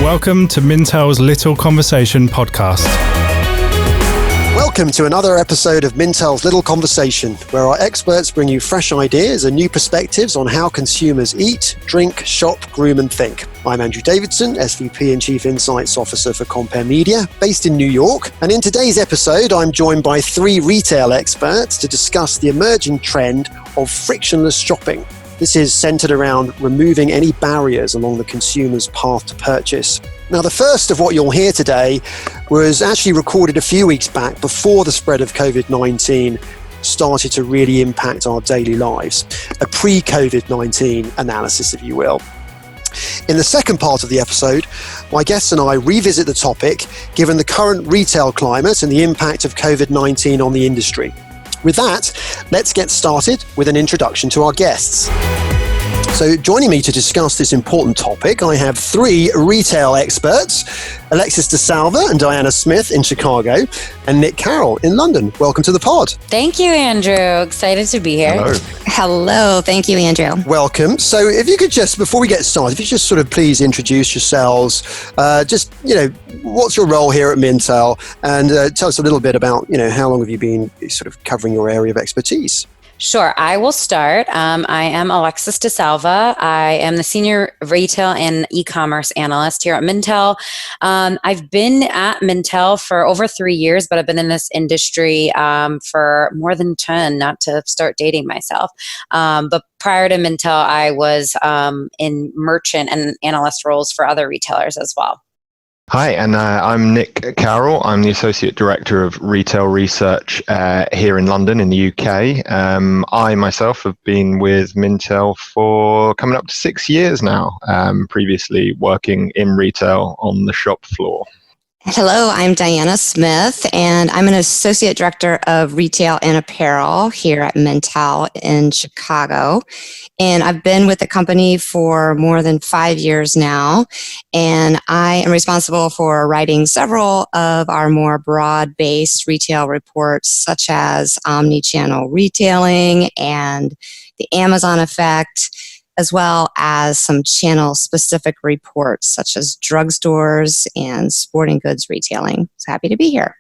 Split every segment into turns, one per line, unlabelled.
Welcome to Mintel's Little Conversation podcast.
Welcome to another episode of Mintel's Little Conversation, where our experts bring you fresh ideas and new perspectives on how consumers eat, drink, shop, groom and think. I'm Andrew Davidson, SVP and Chief Insights Officer for Compare Media, based in New York. And in today's episode, I'm joined by three retail experts to discuss the emerging trend of frictionless shopping. This is centered around removing any barriers along the consumer's path to purchase. Now, the first of what you'll hear today was actually recorded a few weeks back before the spread of COVID-19 started to really impact our daily lives. A pre-COVID-19 analysis, if you will. In the second part of the episode, my guests and I revisit the topic, given the current retail climate and the impact of COVID-19 on the industry. With that, let's get started with an introduction to our guests. So joining me to discuss this important topic, I have three retail experts, Alexis de Salva and Diana Smith in Chicago, and Nick Carroll in London. Welcome to the pod.
Thank you, Andrew. Excited to be here.
Hello. Thank you, Andrew.
Welcome. So if you could just, before we get started, if you just sort of please introduce yourselves, what's your role here at Mintel, and tell us a little bit about, how long have you been sort of covering your area of expertise?
Sure. I will start. I am Alexis de Salva. I am the Senior Retail and E-commerce Analyst here at Mintel. I've been at Mintel for over 3 years, but I've been in this industry for more than 10, not to start dating myself. But prior to Mintel, I was in merchant and analyst roles for other retailers as well.
Hi, and I'm Nick Carroll. I'm the Associate Director of Retail Research here in London in the UK. I myself have been with Mintel for coming up to 6 years now, previously working in retail on the shop floor.
Hello, I'm Diana Smith, and I'm an Associate Director of Retail and Apparel here at Mintel in Chicago. And I've been with the company for more than 5 years now, and I am responsible for writing several of our more broad-based retail reports, such as omni-channel retailing and the Amazon effect, as well as some channel-specific reports, such as drugstores and sporting goods retailing. So happy to be here.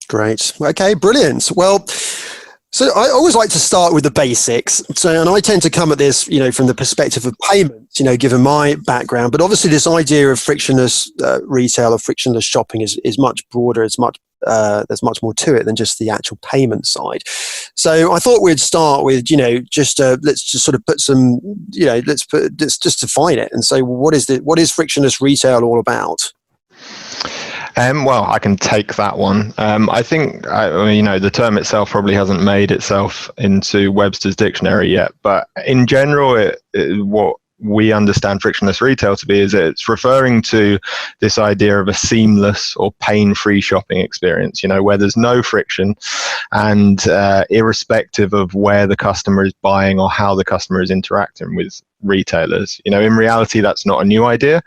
Great. Okay, brilliant. Well, so I always like to start with the basics. And I tend to come at this, from the perspective of payments, given my background. But obviously, this idea of frictionless retail or frictionless shopping is much broader. It's there's much more to it than just the actual payment side. So I thought we'd start with, let's just sort of put some, let's just define it and say, well, what is frictionless retail all about?
Well, I can take that one. I think, the term itself probably hasn't made itself into Webster's dictionary yet, but in general, what we understand frictionless retail to be is it's referring to this idea of a seamless or pain-free shopping experience, where there's no friction and irrespective of where the customer is buying or how the customer is interacting with retailers. In reality, that's not a new idea.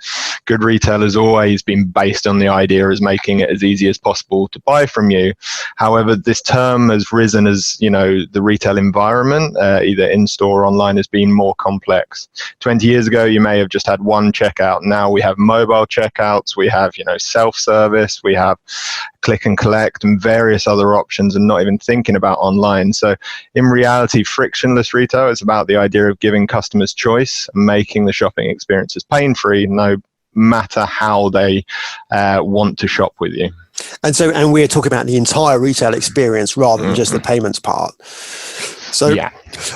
Good retail has always been based on the idea as making it as easy as possible to buy from you. However, this term has risen as, the retail environment, either in-store or online, has been more complex. 20 years ago, you may have just had one checkout. Now we have mobile checkouts, we have, self-service, we have click and collect and various other options, and not even thinking about online. So in reality, frictionless retail is about the idea of giving customers choice and making the shopping experiences pain-free, no matter how they want to shop with you.
And we're talking about the entire retail experience rather than just the payments part. So, yeah.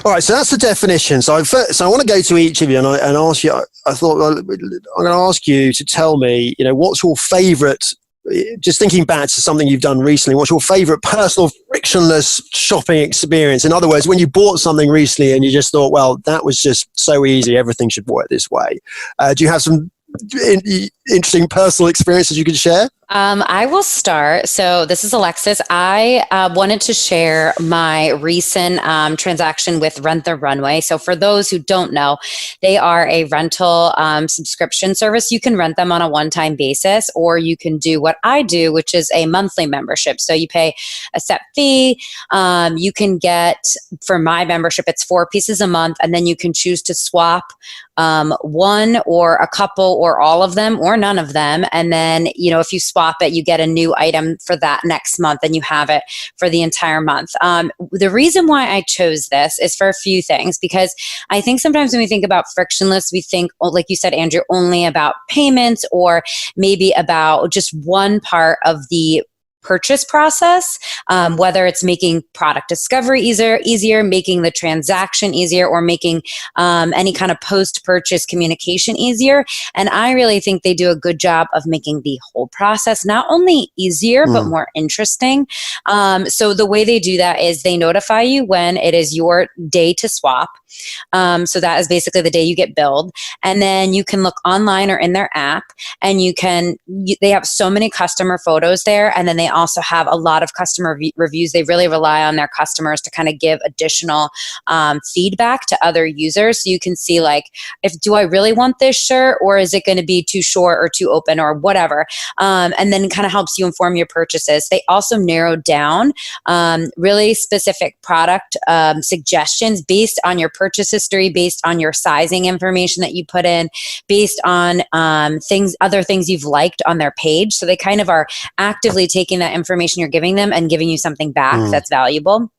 All right. So that's the definition. So I want to go to each of you and ask you. I thought I'm going to ask you to tell me, what's your favorite. Just thinking back to something you've done recently, what's your favorite personal frictionless shopping experience? In other words, when you bought something recently and you just thought, well, that was just so easy, everything should work this way. Do you have some interesting personal experiences you could share?
I will start. So this is Alexis. I wanted to share my recent transaction with Rent the Runway. So for those who don't know, they are a rental subscription service. You can rent them on a one-time basis, or you can do what I do, which is a monthly membership. So you pay a set fee. You can get, for my membership, it's 4 pieces a month, and then you can choose to swap one or a couple or all of them or none of them. And then, if you swap it, you get a new item for that next month and you have it for the entire month. The reason why I chose this is for a few things, because I think sometimes when we think about frictionless, we think, like you said, Andrew, only about payments or maybe about just one part of the purchase process, whether it's making product discovery easier, making the transaction easier, or making any kind of post-purchase communication easier. And I really think they do a good job of making the whole process not only easier, but more interesting. So the way they do that is they notify you when it is your day to swap. So that is basically the day you get billed. And then you can look online or in their app, and they have so many customer photos there. And then they also have a lot of customer reviews. They really rely on their customers to kind of give additional feedback to other users. So you can see, like, do I really want this shirt, or is it going to be too short or too open or whatever? And then kind of helps you inform your purchases. They also narrowed down really specific product suggestions based on your purchase history, based on your sizing information that you put in, based on other things you've liked on their page. So they kind of are actively taking that information you're giving them and giving you something back that's valuable.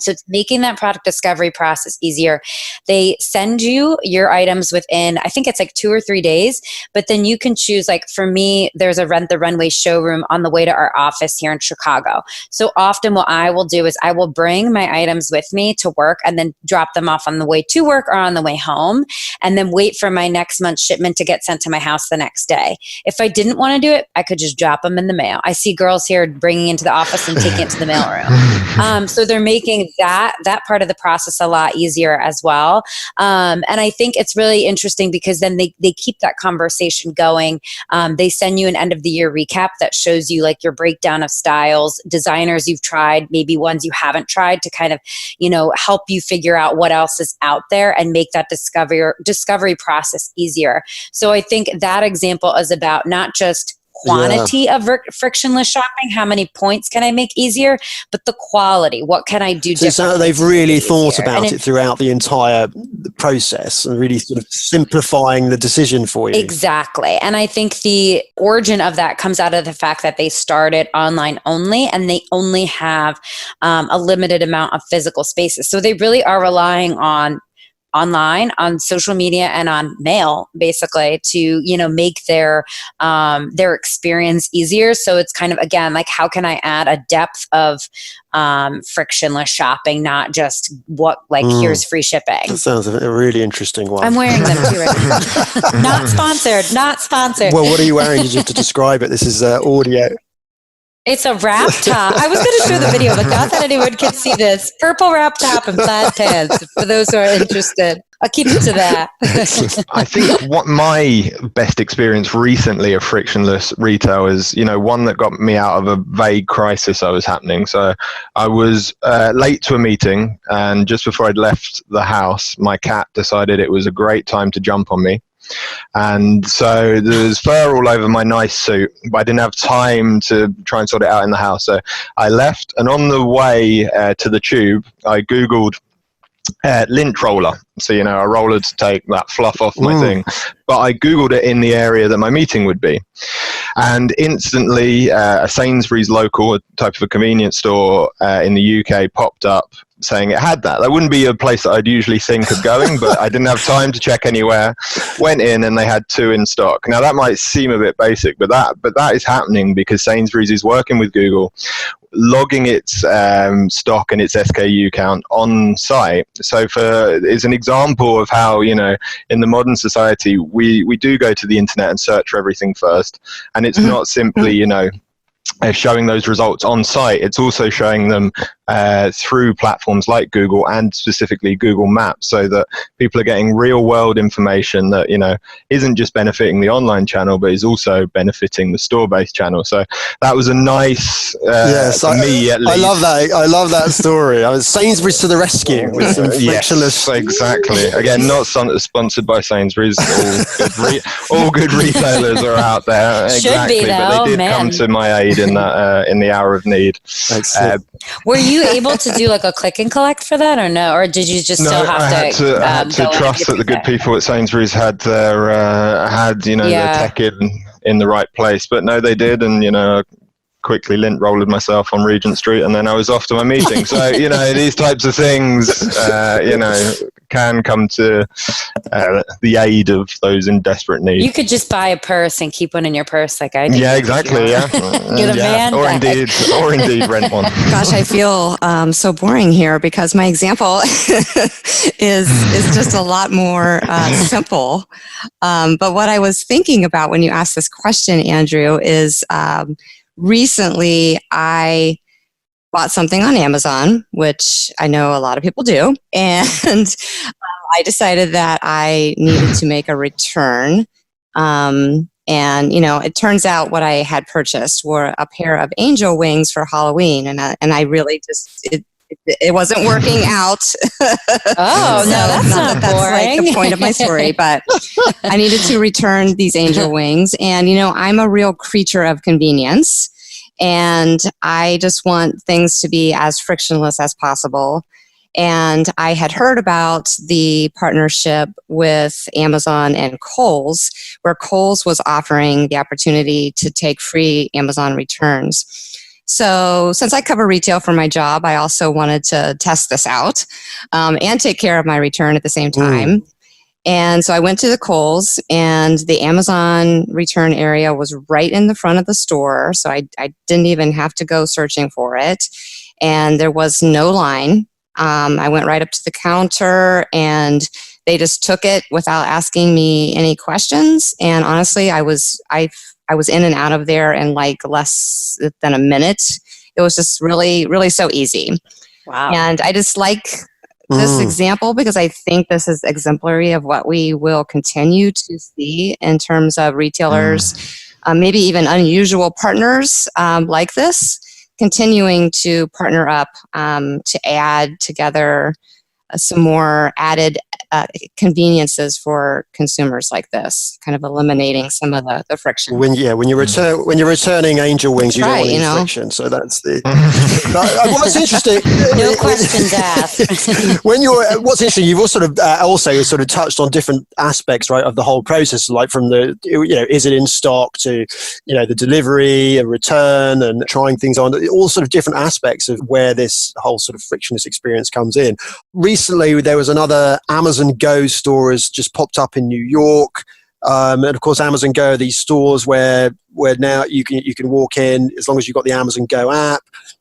So it's making that product discovery process easier. They send you your items within, I think it's like 2 or 3 days, but then you can choose, like for me, there's a Rent the Runway showroom on the way to our office here in Chicago. So often what I will do is I will bring my items with me to work and then drop them off on the way to work or on the way home, and then wait for my next month's shipment to get sent to my house the next day. If I didn't want to do it, I could just drop them in the mail. I see girls here bringing into the office and taking it to the mailroom. So they're making that part of the process a lot easier as well. And I think it's really interesting because then they keep that conversation going. They send you an end of the year recap that shows you like your breakdown of styles, designers you've tried, maybe ones you haven't tried, to kind of, help you figure out what else is out there and make that discovery process easier. So I think that example is about not just quantity of frictionless shopping, how many points can I make easier, but the quality, what can I do differently?
So they've really thought about it throughout the entire process and really sort of simplifying the decision for you.
Exactly. And I think the origin of that comes out of the fact that they started online only, and they only have a limited amount of physical spaces. So they really are relying on online, on social media, and on mail, basically, to make their experience easier. So it's kind of, again, like, how can I add a depth of frictionless shopping, not just here's free shipping.
That sounds a really interesting one.
I'm wearing them too right now. Not sponsored.
Well, what are you wearing? You just have to describe it. This is audio.
It's a wrap top. I was going to show the video, but not that anyone can see this. Purple wrap top and plaid pants, for those who are interested. I'll keep it to that.
I think what my best experience recently of frictionless retail is, one that got me out of a vague crisis I was happening. So I was late to a meeting, and just before I'd left the house, my cat decided it was a great time to jump on me. And so there was fur all over my nice suit, but I didn't have time to try and sort it out in the house. So I left, and on the way to the tube, I Googled lint roller. So, a roller to take that fluff off my thing. But I Googled it in the area that my meeting would be. And instantly, a Sainsburys local, a type of a convenience store in the UK, popped up saying it had that. That wouldn't be a place that I'd usually think of going, but I didn't have time to check anywhere. Went in, and they had 2 in stock. Now, that might seem a bit basic, but that is happening because Sainsburys is working with Google, logging its stock and its SKU count on site. So it's an example of how, in the modern society, we do go to the internet and search for everything first. And it's not simply, showing those results on site. It's also showing them through platforms like Google and specifically Google Maps, so that people are getting real world information that, isn't just benefiting the online channel, but is also benefiting the store-based channel. So that was a nice,
yes,
for me at least.
I love that. I love that story. I was Sainsburys to the rescue with some frictionless.
Yes, exactly. Again, not sponsored by Sainsburys. All good retailers are out there.
Should
exactly,
be, though.
But they did come to my aid in that in the hour of need.
Were you able to do like a click and collect for that, or no? Or did you just still have
I had to trust that the good people at Sainsburys had their their tech in the right place. But no, they did, and quickly lint rolled myself on Regent Street, and then I was off to my meeting. So these types of things can come to the aid of those in desperate need.
You could just buy a purse and keep one in your purse, like I did.
Yeah, exactly. Yeah,
Get a man
or
bag.
indeed rent one.
Gosh, I feel so boring here because my example is just a lot more simple. But what I was thinking about when you asked this question, Andrew, is recently I bought something on Amazon, which I know a lot of people do, and I decided that I needed to make a return. And it turns out what I had purchased were a pair of angel wings for Halloween, and I really just it wasn't working out.
Oh,
so
no, that's not
that's like the point of my story, but I needed to return these angel wings. And, I'm a real creature of convenience, and I just want things to be as frictionless as possible. And I had heard about the partnership with Amazon and Kohls, where Kohls was offering the opportunity to take free Amazon returns. So since I cover retail for my job, I also wanted to test this out and take care of my return at the same time. And so I went to the Kohls, and the Amazon return area was right in the front of the store. So I didn't even have to go searching for it. And there was no line. I went right up to the counter, and they just took it without asking me any questions. And honestly, I was in and out of there in like less than a minute. It was just really, really so easy.
Wow.
And I just like this example because I think this is exemplary of what we will continue to see in terms of retailers, maybe even unusual partners like this, continuing to partner up to add together some more added conveniences for consumers like this, kind of eliminating some of the friction.
When you're returning angel wings, you don't want any friction. So that's the. What's interesting?
No questions asked.
What's interesting, you've also sort of touched on different aspects, right, of the whole process, like from the is it in stock to the delivery and return and trying things on, all sort of different aspects of where this whole sort of frictionless experience comes in. Recently, there was another Amazon Go store has just popped up in New York. And of course, Amazon Go are these stores where now you can walk in as long as you've got the Amazon Go app,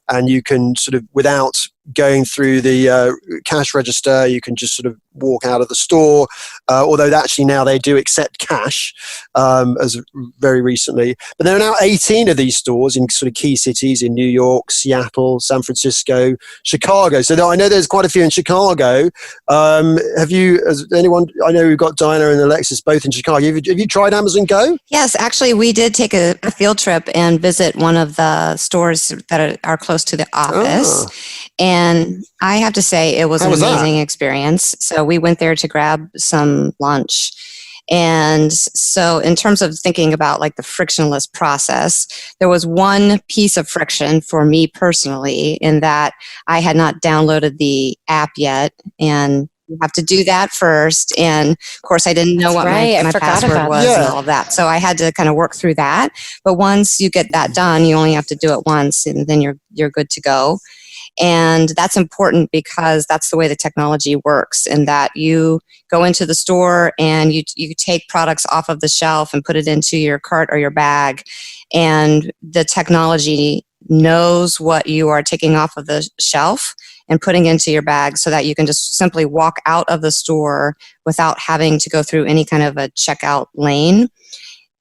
and you can sort of, without going through the cash register, you can just sort of walk out of the store. Although actually now they do accept cash as very recently. But there are now 18 of these stores in sort of key cities in New York, Seattle, San Francisco, Chicago. So I know there's quite a few in Chicago. Has anyone, I know we've got Diana and Alexis both in Chicago. Have you tried Amazon Go?
Yes, actually we did take a field trip and visit one of the stores that are close to the office. And I have to say it was an amazing experience. So we went there to grab some lunch. And so in terms of thinking about like the frictionless process, there was one piece of friction for me personally in that I had not downloaded the app yet, and you have to do that first. And of course, I didn't know what my password was and all of that. So I had to kind of work through that. But once you get that done, you only have to do it once, and then you're good to go. And that's important because that's the way the technology works, in that you go into the store and you take products off of the shelf and put it into your cart or your bag, and the technology knows what you are taking off of the shelf and putting into your bag, so that you can just simply walk out of the store without having to go through any kind of a checkout lane.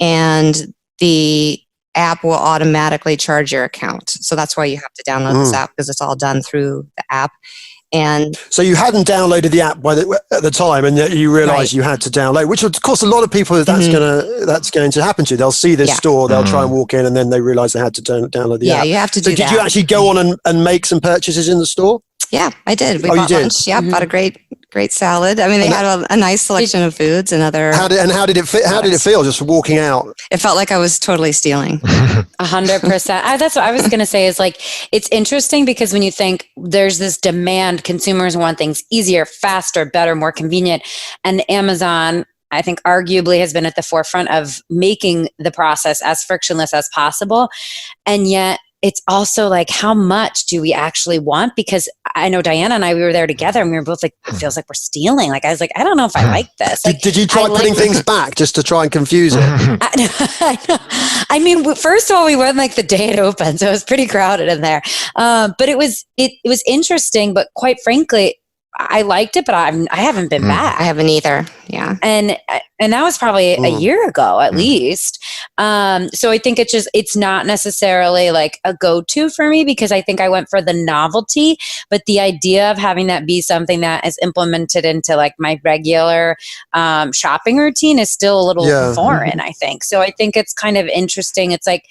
And the app will automatically charge your account. So that's why you have to download this app, because it's all done through the app. And
so you hadn't downloaded the app at the time, and yet you realized you had to download, which of course a lot of people that's going to happen to. They'll see this store, they'll try and walk in, and then they realize they had to download the app.
Yeah, you have to do that.
So did you actually go on and make some purchases in the store?
Yeah, I did. We bought lunch. Yeah, bought a great salad. I mean, they had a nice selection of foods and other. How
did it feel just walking out?
It felt like I was totally stealing.
100%. That's what I was going to say is like, it's interesting because when you think there's this demand, consumers want things easier, faster, better, more convenient. And Amazon, I think arguably has been at the forefront of making the process as frictionless as possible. And yet, it's also like, how much do we actually want? Because I know Diana and I, we were there together and we were both like, it feels like we're stealing. Like, I was like, I don't know if I like this. Like,
did you try putting things back just to try and confuse it?
I mean, first of all, we went like the day it opened, so it was pretty crowded in there. But it was interesting, but quite frankly, I liked it, but I haven't been back.
I haven't either. Yeah.
And that was probably a year ago at least. So I think it's not necessarily like a go-to for me because I think I went for the novelty, but the idea of having that be something that is implemented into like my regular shopping routine is still a little foreign, I think. So I think it's kind of interesting. It's like,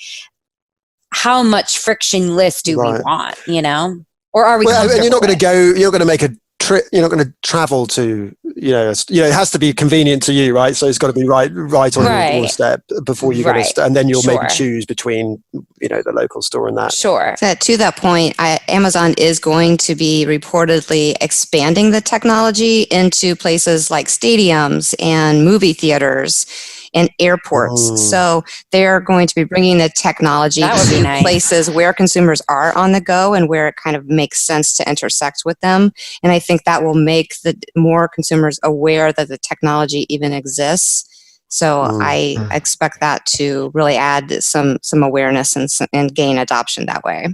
how much frictionless do we want, you know? Or are we?
Well, and you're not going to go, you're going to make a trip, you're not going to travel to, it has to be convenient to you, right? So it's got to be right on your doorstep before you're going to, and then you'll maybe choose between, the local store and that.
Sure.
So to that point, Amazon is going to be reportedly expanding the technology into places like stadiums and movie theaters and airports. So they're going to be bringing the technology to places where consumers are on the go and where it kind of makes sense to intersect with them. And I think that will make the more consumers aware that the technology even exists. So I expect that to really add some awareness and gain adoption that way.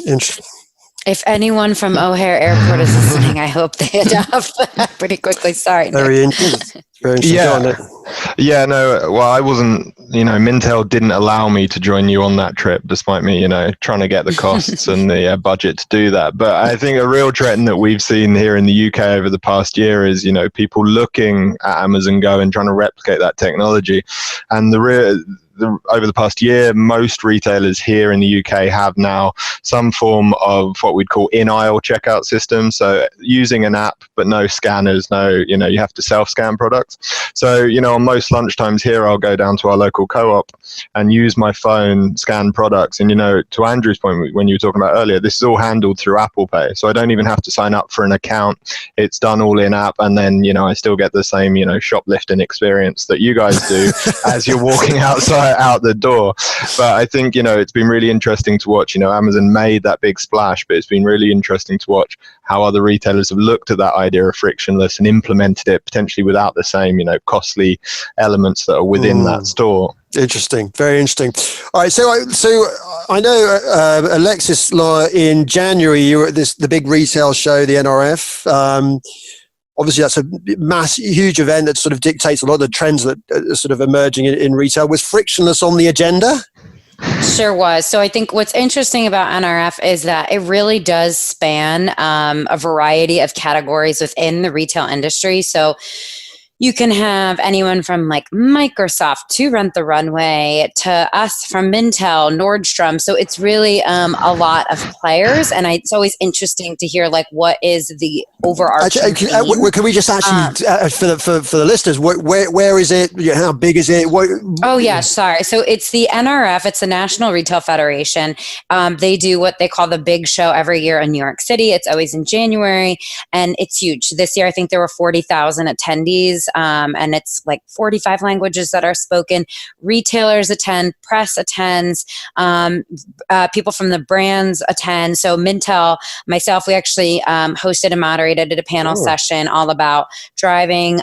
Interesting.
If anyone from O'Hare Airport is listening, I hope they adopt that pretty quickly. Sorry.
Very interesting.
Yeah, no, well, I wasn't, Mintel didn't allow me to join you on that trip, despite me, trying to get the costs and the budget to do that. But I think a real trend that we've seen here in the UK over the past year is, people looking at Amazon Go and trying to replicate that technology. And over the past year, most retailers here in the UK have now some form of what we'd call in-aisle checkout system. So using an app, but no scanners, you have to self-scan products. So, on most lunchtimes here, I'll go down to our local co-op and use my phone, scan products. And, to Andrew's point, when you were talking about earlier, this is all handled through Apple Pay. So I don't even have to sign up for an account. It's done all in app. And then, I still get the same, shoplifting experience that you guys do as you're walking outside out the door. But I think it's been really interesting to watch. Amazon made that big splash, but it's been really interesting to watch how other retailers have looked at that idea of frictionless and implemented it potentially without the same costly elements that are within that store.
Interesting, very interesting. All right, so I know Alexis, in January you were at the big retail show, the NRF. Obviously, that's a huge event that sort of dictates a lot of the trends that are sort of emerging in retail. Was frictionless on the agenda?
Sure was. So I think what's interesting about NRF is that it really does span a variety of categories within the retail industry. So you can have anyone from like Microsoft to Rent the Runway to us from Mintel, Nordstrom. So it's really a lot of players, and it's always interesting to hear like what is the overarching.
Can we just actually for the listeners, where is it? How big is it?
Sorry. So it's the NRF. It's the National Retail Federation. They do what they call the big show every year in New York City. It's always in January, and it's huge. This year, I think there were 40,000 attendees. And it's like 45 languages that are spoken. Retailers attend, press attends, people from the brands attend. So Mintel, myself, we actually hosted and moderated a panel session all about driving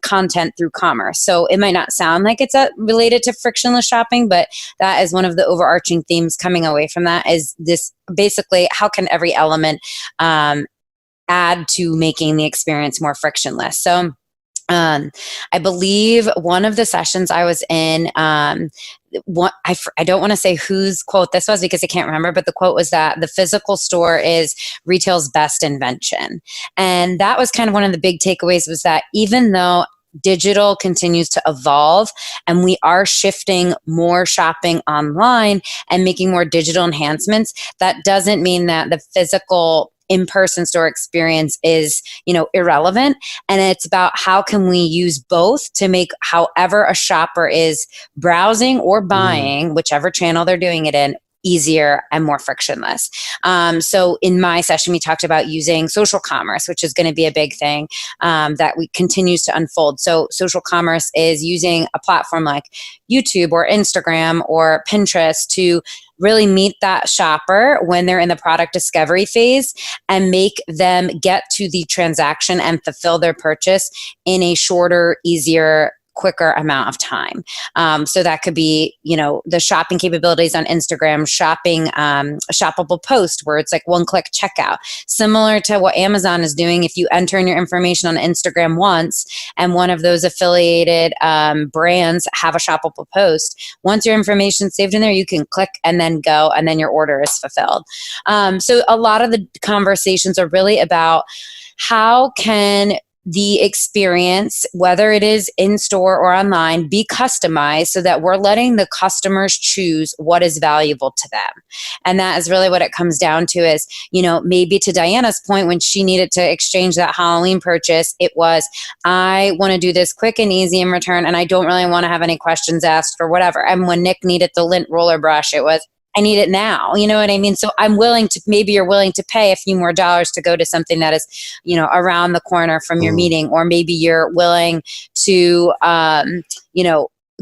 content through commerce. So it might not sound like it's related to frictionless shopping, but that is one of the overarching themes coming away from that is this basically how can every element add to making the experience more frictionless. So I believe one of the sessions I was in, I don't want to say whose quote this was because I can't remember, but the quote was that the physical store is retail's best invention. And that was kind of one of the big takeaways, was that even though digital continues to evolve and we are shifting more shopping online and making more digital enhancements, that doesn't mean that the physical in-person store experience is, irrelevant. And it's about how can we use both to make however a shopper is browsing or buying, whichever channel they're doing it in, easier and more frictionless. So in my session, we talked about using social commerce, which is going to be a big thing that continues to unfold. So social commerce is using a platform like YouTube or Instagram or Pinterest to really meet that shopper when they're in the product discovery phase and make them get to the transaction and fulfill their purchase in a shorter, easier, quicker amount of time. So that could be, the shopping capabilities on Instagram, shoppable post where it's like one-click checkout, similar to what Amazon is doing. If you enter in your information on Instagram once and one of those affiliated brands have a shoppable post, once your information is saved in there, you can click and then go, and then your order is fulfilled. So a lot of the conversations are really about how can the experience, whether it is in store or online, be customized so that we're letting the customers choose what is valuable to them. And that is really what it comes down to is, maybe to Diana's point, when she needed to exchange that Halloween purchase, it was, I want to do this quick and easy in return, and I don't really want to have any questions asked or whatever. And when Nick needed the lint roller brush, it was, I need it now. You know what I mean? So maybe you're willing to pay a few more dollars to go to something that is, around the corner from your meeting, or maybe you're willing to,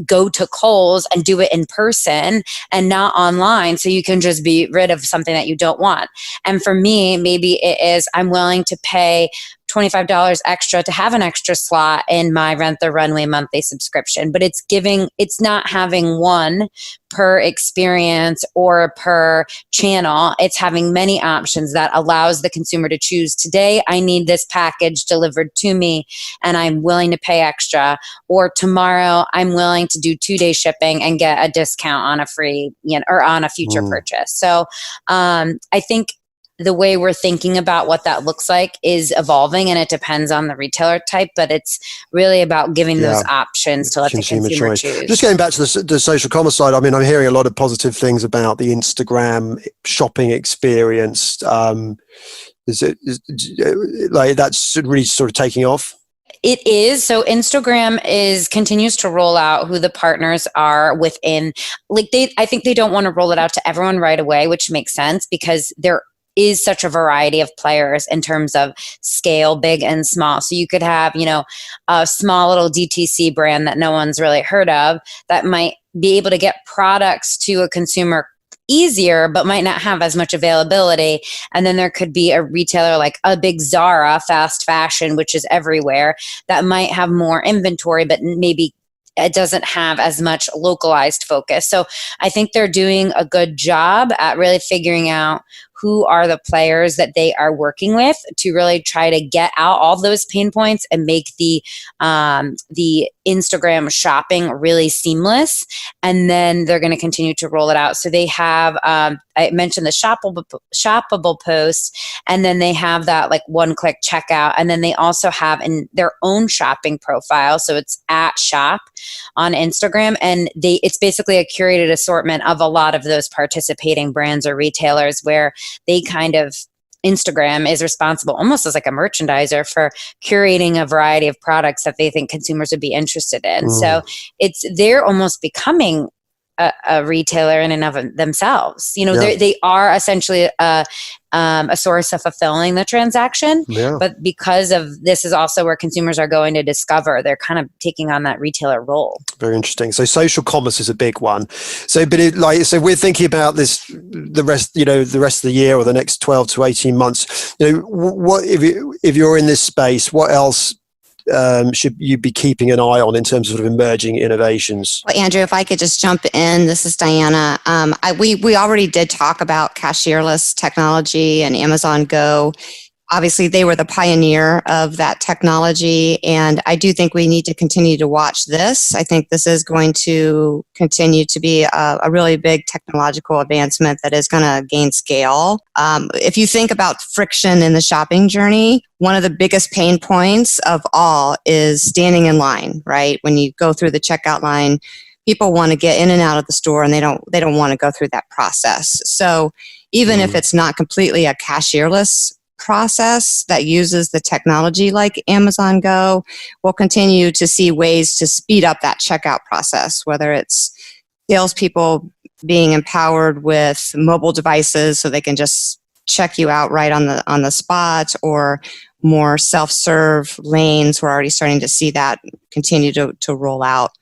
go to Kohls and do it in person and not online, so you can just be rid of something that you don't want. And for me, maybe it is, I'm willing to pay $25 extra to have an extra slot in my Rent the Runway monthly subscription, but it's not having one per experience or per channel. It's having many options that allows the consumer to choose. Today, I need this package delivered to me and I'm willing to pay extra, or tomorrow I'm willing to do 2-day shipping and get a discount on a free, or on a future purchase. So I think the way we're thinking about what that looks like is evolving, and it depends on the retailer type, but it's really about giving those options to let the consumer choose.
Just going back to the social commerce side, I mean, I'm hearing a lot of positive things about the Instagram shopping experience. Is like that's really sort of taking off?
It is. So Instagram continues to roll out who the partners are within. I think they don't want to roll it out to everyone right away, which makes sense because there is such a variety of players in terms of scale, big and small. So you could have, a small little DTC brand that no one's really heard of that might be able to get products to a consumer easier, but might not have as much availability. And then there could be a retailer like a big Zara, fast fashion, which is everywhere, that might have more inventory, but maybe it doesn't have as much localized focus. So I think they're doing a good job at really figuring out who are the players that they are working with to really try to get out all those pain points and make the Instagram shopping really seamless. And then they're going to continue to roll it out. So they have, I mentioned the shoppable posts, and then they have that like one-click checkout. And then they also have in their own shopping profile. So it's @shop on Instagram. And it's basically a curated assortment of a lot of those participating brands or retailers where they kind of, Instagram is responsible almost as like a merchandiser for curating a variety of products that they think consumers would be interested in. So they're almost becoming a retailer in and of themselves. They are essentially a source of fulfilling the transaction. But because of this is also where consumers are going to discover, they're kind of taking on that retailer role. Very
interesting. So social commerce is a big one. So, but so we're thinking about this, the rest of the year or the next 12 to 18 months. What if you're in this space? What else should you be keeping an eye on in terms of sort of emerging innovations?
Well, Andrew, if I could just jump in, this is Diana. We already did talk about cashierless technology and Amazon Go. obviously they were the pioneer of that technology, and I do think we need to continue to watch this. I think this is going to continue to be a really big technological advancement that is going to gain scale. If you think about friction in the shopping journey, one of the biggest pain points of all is standing in line, right? When you go through the checkout line, people want to get in and out of the store, and they don't want to go through that process. So even if it's not completely a cashierless process that uses the technology like Amazon Go, we'll continue to see ways to speed up that checkout process, whether it's salespeople being empowered with mobile devices so they can just check you out right on the spot, or more self-serve lanes. We're already starting to see that continue to roll out.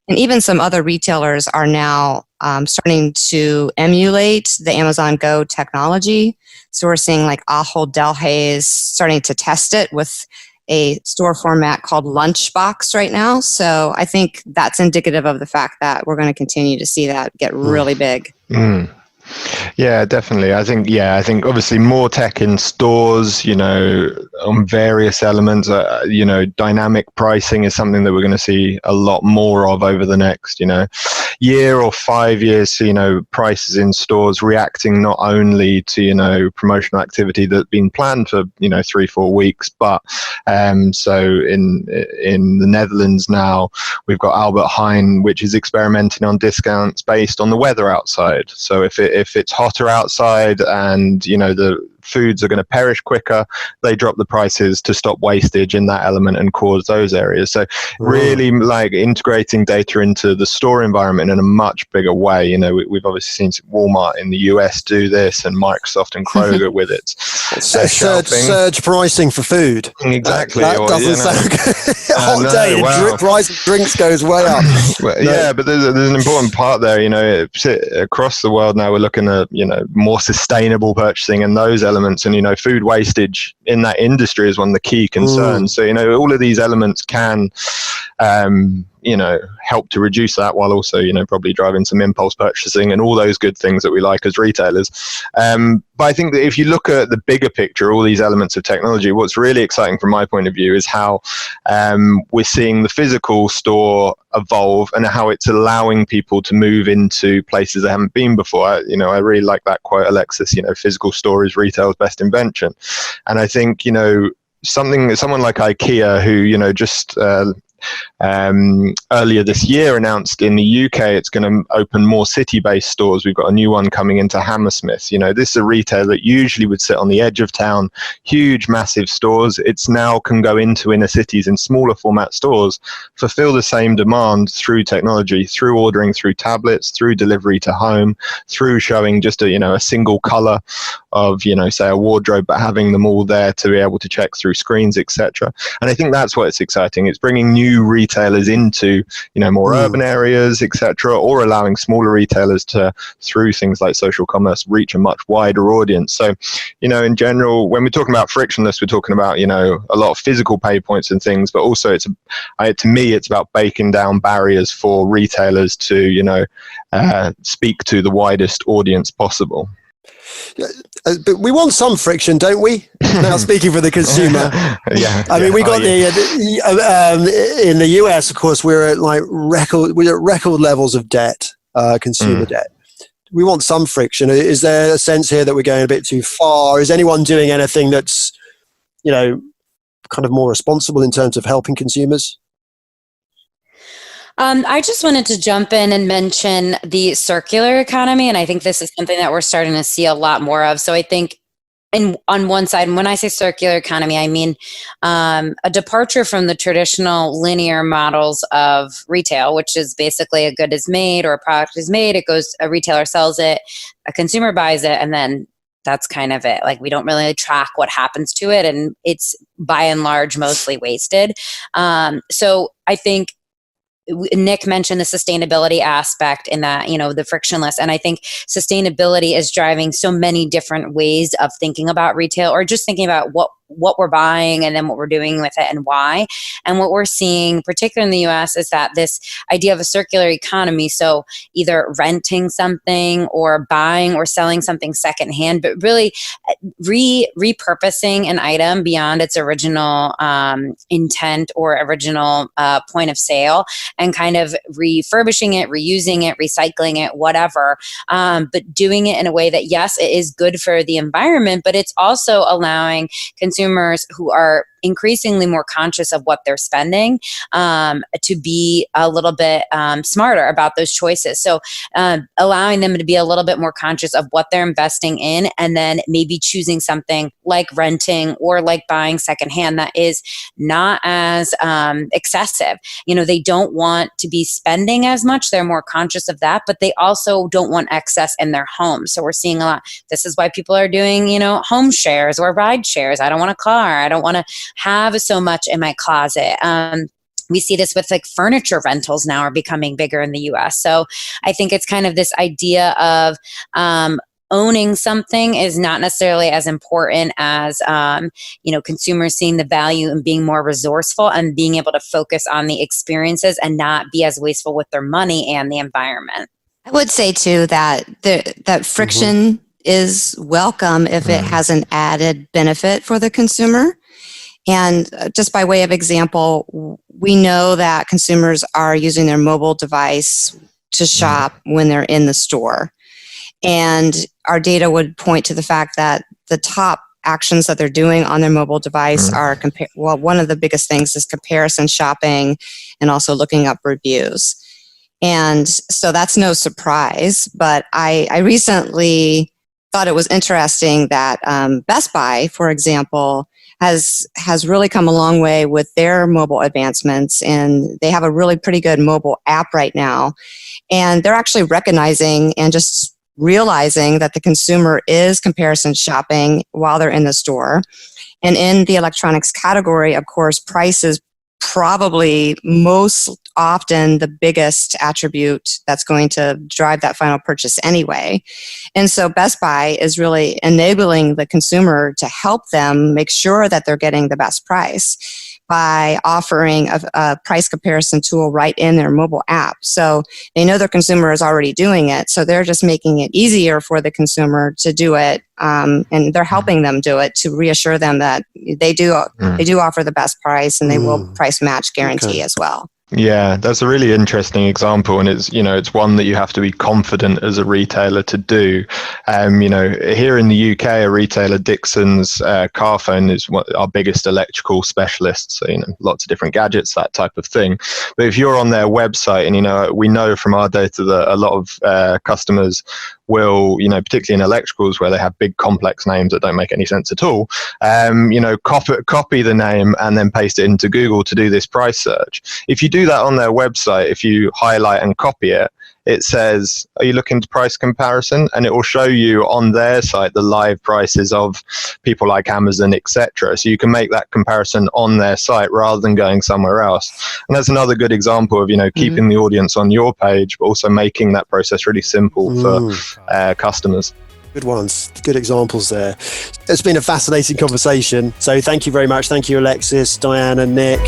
And even some other retailers are now starting to emulate the Amazon Go technology. So we're seeing like Ahold Delhaize starting to test it with a store format called Lunchbox right now. So I think that's indicative of the fact that we're going to continue to see that get really big.
Yeah, definitely. I think obviously more tech in stores, on various elements, dynamic pricing is something that we're going to see a lot more of over the next, year or 5 years. Prices in stores reacting not only to, promotional activity that's been planned for, 3-4 weeks, but so in the Netherlands now, we've got Albert Heijn, which is experimenting on discounts based on the weather outside. So if it's hotter outside and the foods are going to perish quicker, they drop the prices to stop wastage in that element and cause those areas. So really like integrating data into the store environment in a much bigger way. We've obviously seen Walmart in the US do this, and Microsoft and Kroger with it.
Surge pricing for food.
Exactly.
That doesn't sound good. Hot day, price of drinks goes way up.
Yeah, but there's an important part there. Across the world now, we're looking at more sustainable purchasing and those elements, and food wastage in that industry is one of the key concerns. So all of these elements can help to reduce that, while also probably driving some impulse purchasing and all those good things that we like as retailers. But I think that if you look at the bigger picture, all these elements of technology, what's really exciting from my point of view is how we're seeing the physical store evolve and how it's allowing people to move into places they haven't been before. I really like that quote, Alexis, physical store is retail's best invention. And I think, someone like IKEA, who, just earlier this year announced in the UK it's going to open more city-based stores. We've got a new one coming into Hammersmith. This is a retailer that usually would sit on the edge of town, huge, massive stores. It's now can go into inner cities in smaller format stores, fulfill the same demand through technology, through ordering through tablets, through delivery to home, through showing just a single color of, say a wardrobe, but having them all there to be able to check through screens, etc. And I think that's what's exciting. It's bringing new retailers into more urban areas, etc., or allowing smaller retailers to, through things like social commerce, reach a much wider audience. So in general, when we're talking about frictionless, we're talking about a lot of physical pay points and things, but also to me it's about breaking down barriers for retailers to speak to the widest audience possible.
But we want some friction, don't we? Now, speaking for the consumer, we got in the US, of course, we're at record levels of debt, consumer debt. We want some friction. Is there a sense here that we're going a bit too far? Is anyone doing anything that's, kind of more responsible in terms of helping consumers?
I just wanted to jump in and mention the circular economy, and I think this is something that we're starting to see a lot more of. So I think on one side, and when I say circular economy, I mean a departure from the traditional linear models of retail, which is basically a good is made or a product is made, it goes, a retailer sells it, a consumer buys it, and then that's kind of it. Like, we don't really track what happens to it, and it's by and large mostly wasted. So I think Nick mentioned the sustainability aspect in that, the frictionless. And I think sustainability is driving so many different ways of thinking about retail, or just thinking about what we're buying and then what we're doing with it and why. And what we're seeing, particularly in the US, is that this idea of a circular economy, so either renting something or buying or selling something secondhand, but really repurposing an item beyond its original intent or original point of sale, and kind of refurbishing it, reusing it, recycling it, whatever, but doing it in a way that, yes, it is good for the environment, but it's also allowing consumers who are increasingly more conscious of what they're spending to be a little bit smarter about those choices. So allowing them to be a little bit more conscious of what they're investing in, and then maybe choosing something like renting or like buying secondhand that is not as excessive. They don't want to be spending as much. They're more conscious of that, but they also don't want excess in their home. So we're seeing a lot. This is why people are doing, home shares or ride shares. I don't want a car. I don't want to have so much in my closet. We see this with furniture rentals now are becoming bigger in the US. So I think it's kind of this idea of owning something is not necessarily as important as, consumers seeing the value and being more resourceful and being able to focus on the experiences and not be as wasteful with their money and the environment.
I would say too that that friction is welcome if it has an added benefit for the consumer. And just by way of example, we know that consumers are using their mobile device to shop when they're in the store. And our data would point to the fact that the top actions that they're doing on their mobile device are one of the biggest things is comparison shopping and also looking up reviews. And so that's no surprise, but I recently thought it was interesting that Best Buy, for example, has really come a long way with their mobile advancements, and they have a really pretty good mobile app right now. And they're actually recognizing and just realizing that the consumer is comparison shopping while they're in the store. And in the electronics category, of course, price is probably most often the biggest attribute that's going to drive that final purchase anyway. And so Best Buy is really enabling the consumer to help them make sure that they're getting the best price by offering a price comparison tool right in their mobile app. So they know their consumer is already doing it, so they're just making it easier for the consumer to do it, and they're helping them do it to reassure them that they do offer the best price, and they will price match guarantee as well.
Yeah, that's a really interesting example, and it's one that you have to be confident as a retailer to do. Here in the UK, a retailer, Dixon's Carphone, is our biggest electrical specialist. So lots of different gadgets, that type of thing. But if you're on their website, and we know from our data that a lot of customers will, particularly in electricals where they have big complex names that don't make any sense at all, copy the name and then paste it into Google to do this price search. If you do that on their website, if you highlight and copy it, it says, are you looking to price comparison? And it will show you on their site the live prices of people like Amazon, etc. So you can make that comparison on their site rather than going somewhere else. And that's another good example of, keeping the audience on your page, but also making that process really simple for customers.
Good ones. Good examples there. It's been a fascinating conversation. So thank you very much. Thank you, Alexis, Diana, Nick.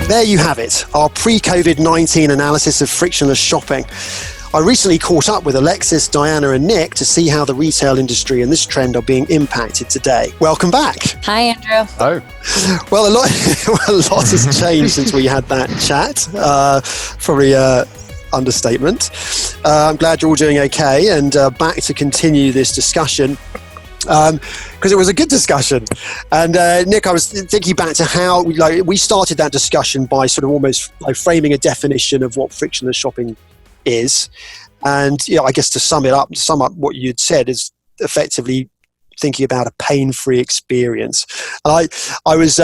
There you have it, our pre-COVID-19 analysis of frictionless shopping. I recently caught up with Alexis, Diana and Nick to see how the retail industry and this trend are being impacted today. Welcome back.
Hi, Andrew.
Oh.
Well, a lot has changed since we had that chat. Probably understatement. I'm glad you're all doing okay, and back to continue this discussion. Because it was a good discussion. And Nick, I was thinking back to how we started that discussion by sort of almost framing a definition of what frictionless shopping is. And I guess to sum up what you'd said is effectively thinking about a pain-free experience. And I was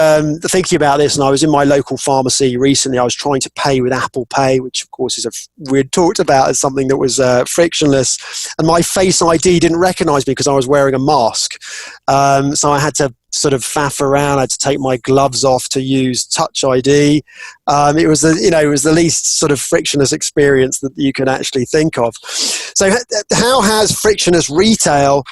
thinking about this, and I was in my local pharmacy recently. I was trying to pay with Apple Pay, which of course we'd talked about as something that was frictionless. And my Face ID didn't recognize me because I was wearing a mask. So I had to sort of faff around. I had to take my gloves off to use Touch ID. It was the least sort of frictionless experience that you can actually think of. So how has frictionless retail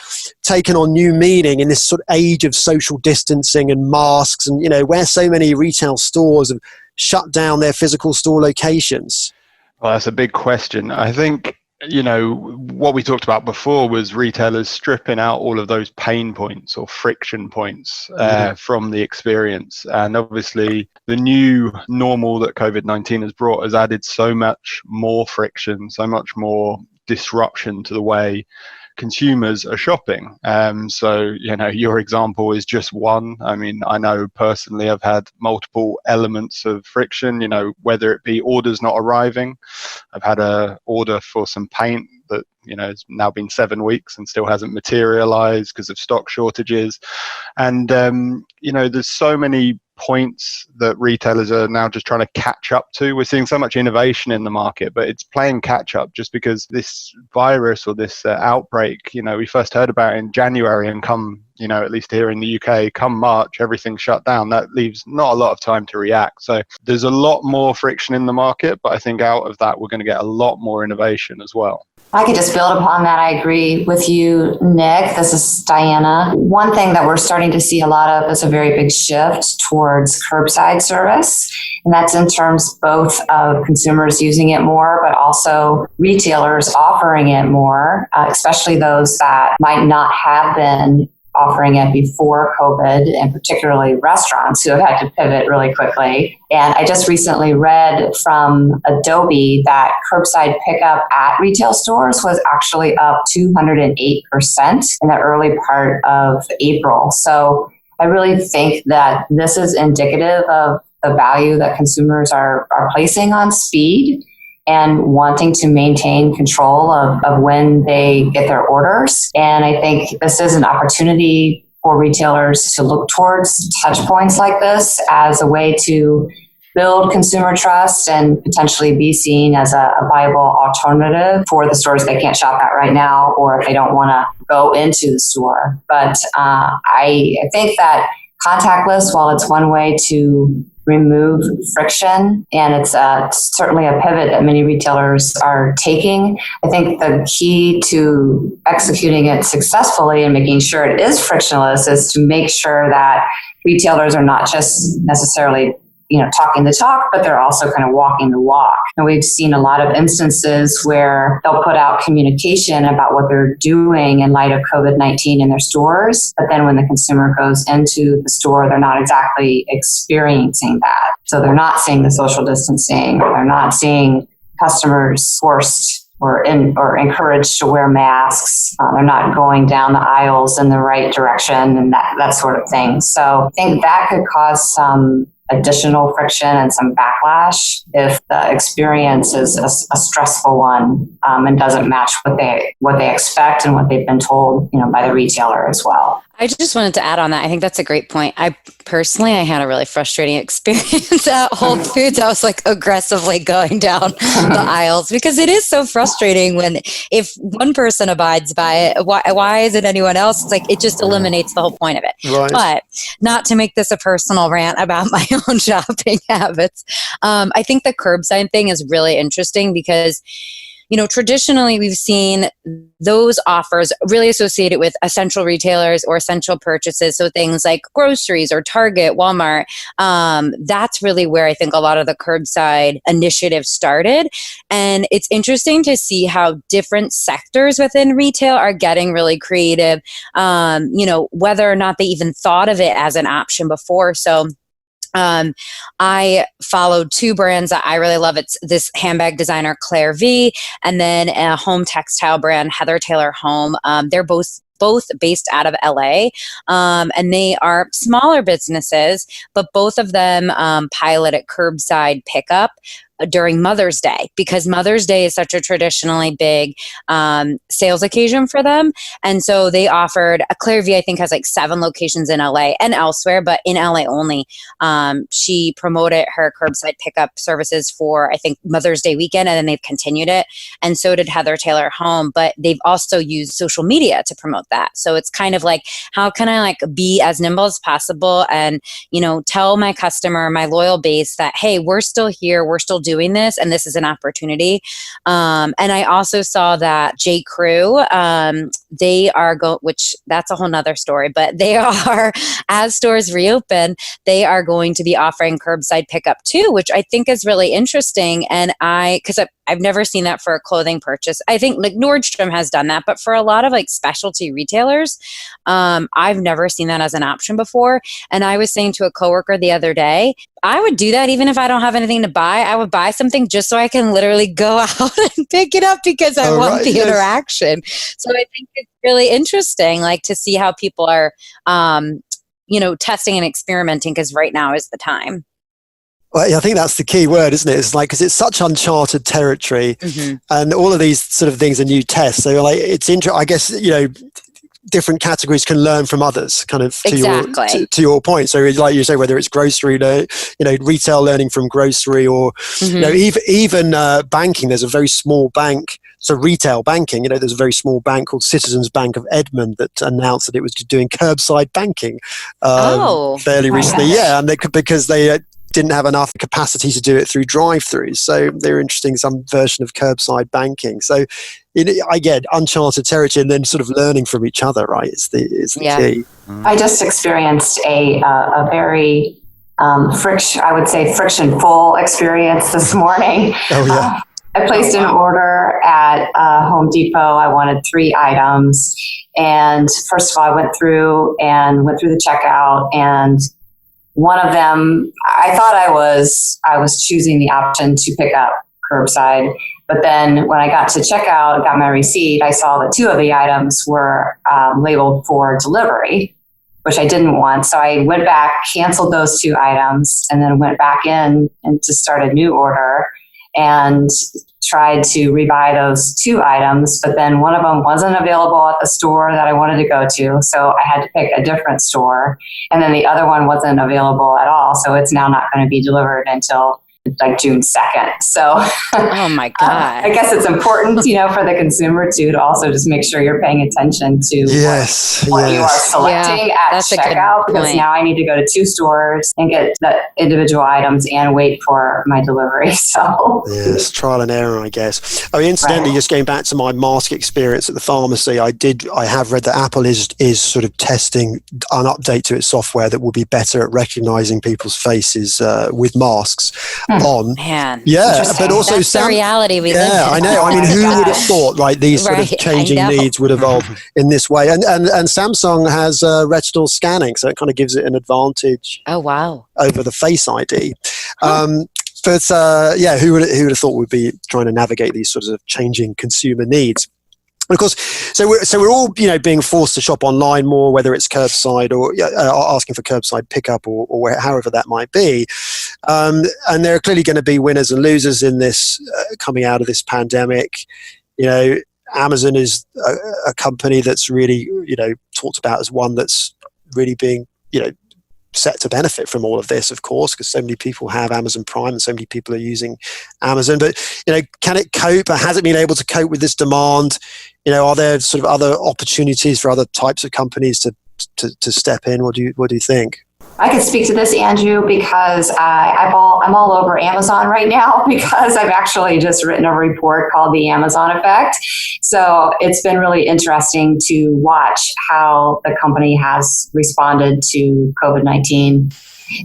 taken on new meaning in this sort of age of social distancing and masks, and where so many retail stores have shut down their physical store locations?
Well, that's a big question. I think, what we talked about before was retailers stripping out all of those pain points or friction points from the experience. And obviously, the new normal that COVID-19 has brought has added so much more friction, so much more disruption to the way consumers are shopping. So, your example is just one. I mean, I know personally I've had multiple elements of friction, whether it be orders not arriving. I've had a order for some paint that, it's now been 7 weeks and still hasn't materialized because of stock shortages. And, there's so many points that retailers are now just trying to catch up to. We're seeing so much innovation in the market, but it's playing catch up just because this virus or this outbreak, we first heard about it in January, and come, at least here in the UK, come March, everything shut down. That leaves not a lot of time to react. So there's a lot more friction in the market, but I think out of that, we're going to get a lot more innovation as well.
I could just build upon that. I agree with you, Nick. This is Diana. One thing that we're starting to see a lot of is a very big shift towards curbside service. And that's in terms both of consumers using it more, but also retailers offering it more, especially those that might not have been offering it before COVID, and particularly restaurants who have had to pivot really quickly. And I just recently read from Adobe that curbside pickup at retail stores was actually up 208% in the early part of April. So I really think that this is indicative of the value that consumers are placing on speed and wanting to maintain control of when they get their orders. And I think this is an opportunity for retailers to look towards touch points like this as a way to build consumer trust and potentially be seen as a viable alternative for the stores they can't shop at right now, or if they don't want to go into the store. But I think that contactless, while it's one way to remove friction, and it's certainly a pivot that many retailers are taking, I think the key to executing it successfully and making sure it is frictionless is to make sure that retailers are not just necessarily talking the talk, but they're also kind of walking the walk. And we've seen a lot of instances where they'll put out communication about what they're doing in light of COVID-19 in their stores, but then when the consumer goes into the store, they're not exactly experiencing that. So they're not seeing the social distancing, they're not seeing customers forced or encouraged to wear masks. They're not going down the aisles in the right direction and that sort of thing. So I think that could cause some additional friction and some backlash if the experience is a stressful one and doesn't match what they expect and what they've been told, by the retailer as well.
I just wanted to add on that. I think that's a great point. I had a really frustrating experience at Whole Foods. I was aggressively going down the aisles because it is so frustrating if one person abides by it, why isn't anyone else? It's it just eliminates the whole point of it.
Right.
But not to make this a personal rant about my own shopping habits. I think the curbside thing is really interesting because traditionally we've seen those offers really associated with essential retailers or essential purchases. So things like groceries or Target, Walmart. That's really where I think a lot of the curbside initiatives started. And it's interesting to see how different sectors within retail are getting really creative, whether or not they even thought of it as an option before. So I followed two brands that I really love. It's this handbag designer, Claire V, and then a home textile brand, Heather Taylor Home. They're both based out of LA, and they are smaller businesses, but both of them piloted curbside pickup during Mother's Day, because Mother's Day is such a traditionally big sales occasion for them. And so they offered, Clairview I think has like 7 locations in LA and elsewhere, but in LA only. She promoted her curbside pickup services for, I think, Mother's Day weekend, and then they've continued it. And so did Heather Taylor Home, but they've also used social media to promote that. So it's kind of like, how can I like be as nimble as possible and, you know, tell my customer, my loyal base that, hey, we're still here, we're still doing this, and this is an opportunity. And I also saw that J. Crew, they are which that's a whole nother story, but they are, as stores reopen, they are going to be offering curbside pickup too, which I think is really interesting. And because I've never seen that for a clothing purchase. I think like Nordstrom has done that, but for a lot of like specialty retailers, I've never seen that as an option before. And I was saying to a coworker the other day, I would do that even if I don't have anything to buy. I would buy something just so I can literally go out and pick it up because I want the interaction. So I think it's really interesting, like to see how people are, testing and experimenting, because right now is the time.
Well, I think that's the key word, isn't it? It's like, because it's such uncharted territory, and all of these sort of things are new tests. So like, it's interesting. I guess, different categories can learn from others, kind of to your point. So like you say, whether it's grocery, retail learning from grocery, or even banking. There's a very small bank. So retail banking, there's a very small bank called Citizens Bank of Edmond that announced that it was doing curbside banking fairly recently. Yeah, and because they didn't have enough capacity to do it through drive-throughs. So they're interesting, some version of curbside banking. So I get uncharted territory, and then sort of learning from each other, right? Is the key.
I just experienced a very friction-full experience this morning.
Oh, yeah.
I placed an order at Home Depot. I wanted 3 items. And first of all, I went through the checkout, and one of them, I thought I was choosing the option to pick up curbside. But then when I got to checkout, got my receipt, I saw that 2 of the items were labeled for delivery, which I didn't want. So I went back, canceled those 2 items, and then went back in and to start a new order and tried to rebuy those 2 items. But then one of them wasn't available at the store that I wanted to go to. So I had to pick a different store. And then the other one wasn't available at all. So it's now not going to be delivered until like June 2nd. So
oh my God.
I guess it's important, for the consumer to also just make sure you're paying attention to what you are selecting at checkout, because now I need to go to 2 stores and get the individual items and wait for my delivery. So
yes, trial and error, I guess. I mean, incidentally, just going back to my mask experience at the pharmacy, I have read that Apple is sort of testing an update to its software that will be better at recognizing people's faces with masks on.
Man,
but also
that's the reality we live in.
I know. I mean, who would have thought, right? These sort of changing needs would evolve in this way. And Samsung has retinal scanning, so it kind of gives it an advantage.
Oh wow!
Over the Face ID. Who would have thought we'd be trying to navigate these sorts of changing consumer needs? And of course, so we're all being forced to shop online more, whether it's curbside or asking for curbside pickup or however that might be. And there are clearly going to be winners and losers in this coming out of this pandemic. Amazon is a company that's really talked about as one that's really being set to benefit from all of this, of course, because so many people have Amazon Prime and so many people are using Amazon. But can it cope, or has it been able to cope with this demand? Are there sort of other opportunities for other types of companies to step in? What do you think?
I could speak to this, Andrew, because I'm all over Amazon right now, because I've actually just written a report called The Amazon Effect. So it's been really interesting to watch how the company has responded to COVID-19.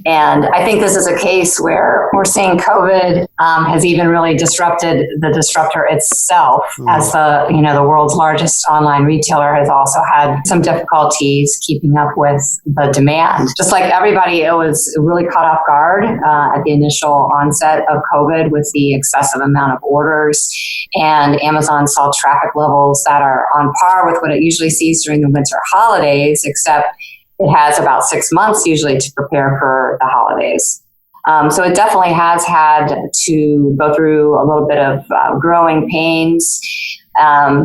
And I think this is a case where we're seeing COVID has even really disrupted the disruptor itself, as the world's largest online retailer has also had some difficulties keeping up with the demand. Just like everybody, it was really caught off guard at the initial onset of COVID with the excessive amount of orders. And Amazon saw traffic levels that are on par with what it usually sees during the winter holidays, except it has about 6 months usually to prepare for the holidays. So it definitely has had to go through a little bit of growing pains.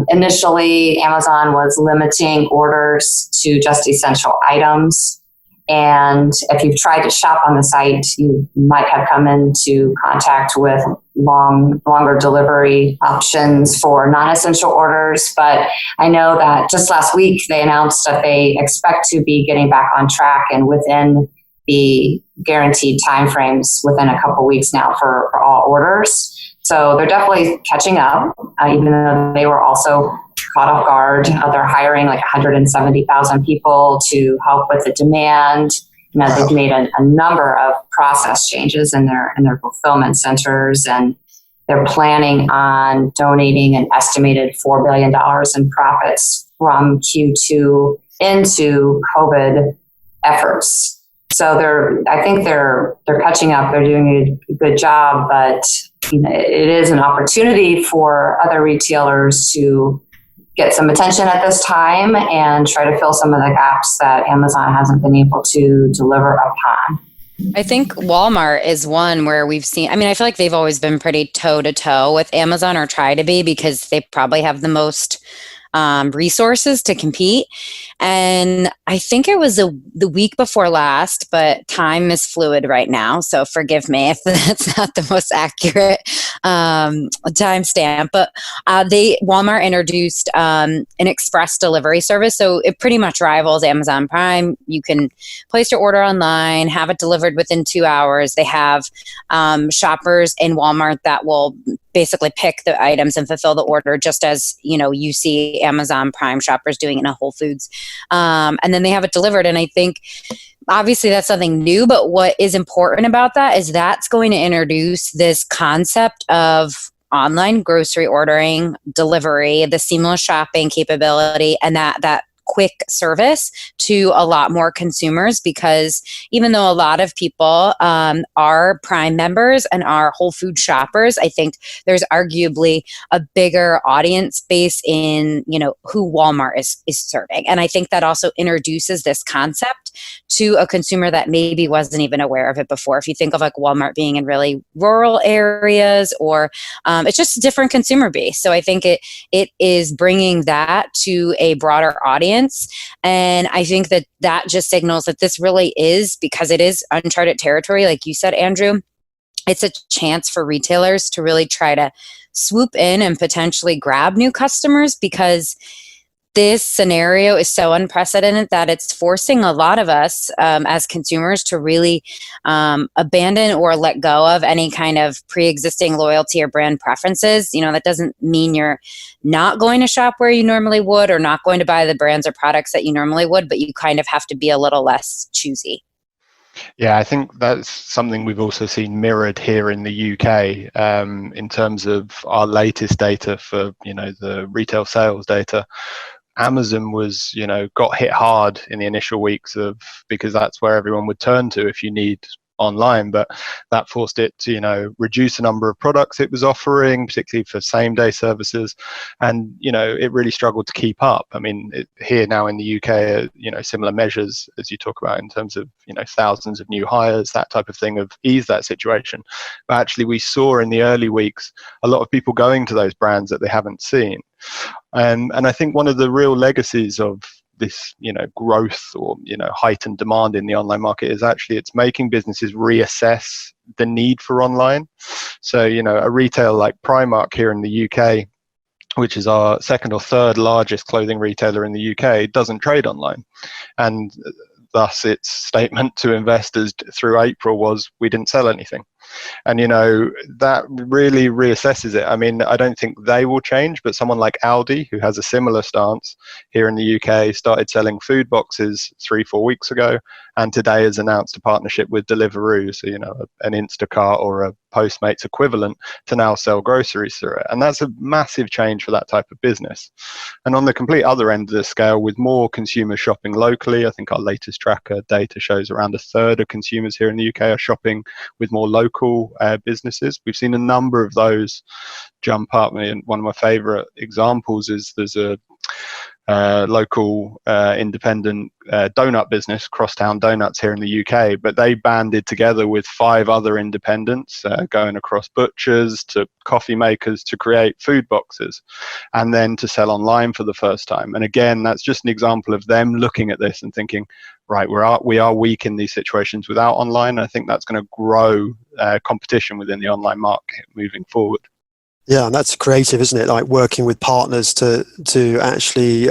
Initially, Amazon was limiting orders to just essential items. And if you've tried to shop on the site, you might have come into contact with longer delivery options for non-essential orders. But I know that just last week, they announced that they expect to be getting back on track and within the guaranteed timeframes within a couple weeks now for all orders. So they're definitely catching up, even though they were also caught off guard. They're hiring like 170,000 people to help with the demand. They've made a number of process changes in their fulfillment centers, and they're planning on donating an estimated $4 billion in profits from Q2 into COVID efforts. So I think they're catching up. They're doing a good job, but it is an opportunity for other retailers to get some attention at this time and try to fill some of the gaps that Amazon hasn't been able to deliver upon.
I think Walmart is one where we've seen, I feel like they've always been pretty toe to toe with Amazon, or try to be, because they probably have the most resources to compete. And I think it was the week before last, but time is fluid right now, so forgive me if that's not the most accurate timestamp. But Walmart introduced an express delivery service, so it pretty much rivals Amazon Prime. You can place your order online, have it delivered within 2 hours. They have shoppers in Walmart that will basically pick the items and fulfill the order, just as you see Amazon Prime shoppers doing it in a Whole Foods. And then they have it delivered. And I think obviously that's something new, but what is important about that is that's going to introduce this concept of online grocery ordering, delivery, the seamless shopping capability, and that quick service to a lot more consumers, because even though a lot of people are Prime members and are Whole Food shoppers, I think there's arguably a bigger audience base in who Walmart is serving. And I think that also introduces this concept to a consumer that maybe wasn't even aware of it before. If you think of like Walmart being in really rural areas, or it's just a different consumer base. So I think it is bringing that to a broader audience. And I think that just signals that this really is, because it is uncharted territory, like you said, Andrew, it's a chance for retailers to really try to swoop in and potentially grab new customers, because this scenario is so unprecedented that it's forcing a lot of us as consumers to really abandon or let go of any kind of pre-existing loyalty or brand preferences. That doesn't mean you're not going to shop where you normally would, or not going to buy the brands or products that you normally would, but you kind of have to be a little less choosy.
Yeah, I think that's something we've also seen mirrored here in the UK in terms of our latest data for, the retail sales data. Amazon was, got hit hard in the initial weeks because that's where everyone would turn to if you need online, but that forced it to, reduce the number of products it was offering, particularly for same day services. And, it really struggled to keep up. Here now in the UK, similar measures as you talk about in terms of, thousands of new hires, that type of thing, have eased that situation. But actually we saw in the early weeks, a lot of people going to those brands that they haven't seen. And I think one of the real legacies of this, growth or, heightened demand in the online market is actually it's making businesses reassess the need for online. So, a retail like Primark here in the UK, which is our second or third largest clothing retailer in the UK, doesn't trade online. And thus its statement to investors through April was, we didn't sell anything. And, that really reassesses it. I don't think they will change, but someone like Aldi, who has a similar stance here in the UK, started selling food boxes 3-4 weeks ago, and today has announced a partnership with Deliveroo, so, an Instacart or a Postmates equivalent, to now sell groceries through it. And that's a massive change for that type of business. And on the complete other end of the scale, with more consumers shopping locally, I think our latest tracker data shows around a third of consumers here in the UK are shopping with more local businesses. We've seen a number of those jump up. One of my favorite examples is there's a local independent donut business, Crosstown Donuts here in the UK, but they banded together with 5 other independents, going across butchers to coffee makers, to create food boxes and then to sell online for the first time. And again, that's just an example of them looking at this and thinking, right, we are weak in these situations without online. I think that's going to grow competition within the online market moving forward.
Yeah, and that's creative, isn't it? Like working with partners to actually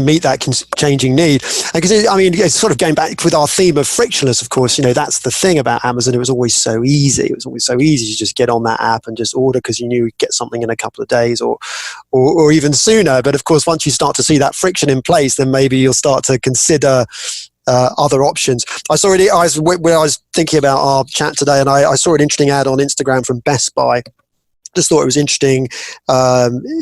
meet that changing need. Because it's sort of going back with our theme of frictionless. Of course, that's the thing about Amazon. It was always so easy. It was always so easy to just get on that app and just order because you knew you'd get something in a couple of days or even sooner. But of course, once you start to see that friction in place, then maybe you'll start to consider other options. When I was thinking about our chat today, and I saw an interesting ad on Instagram from Best Buy. Just thought it was interesting,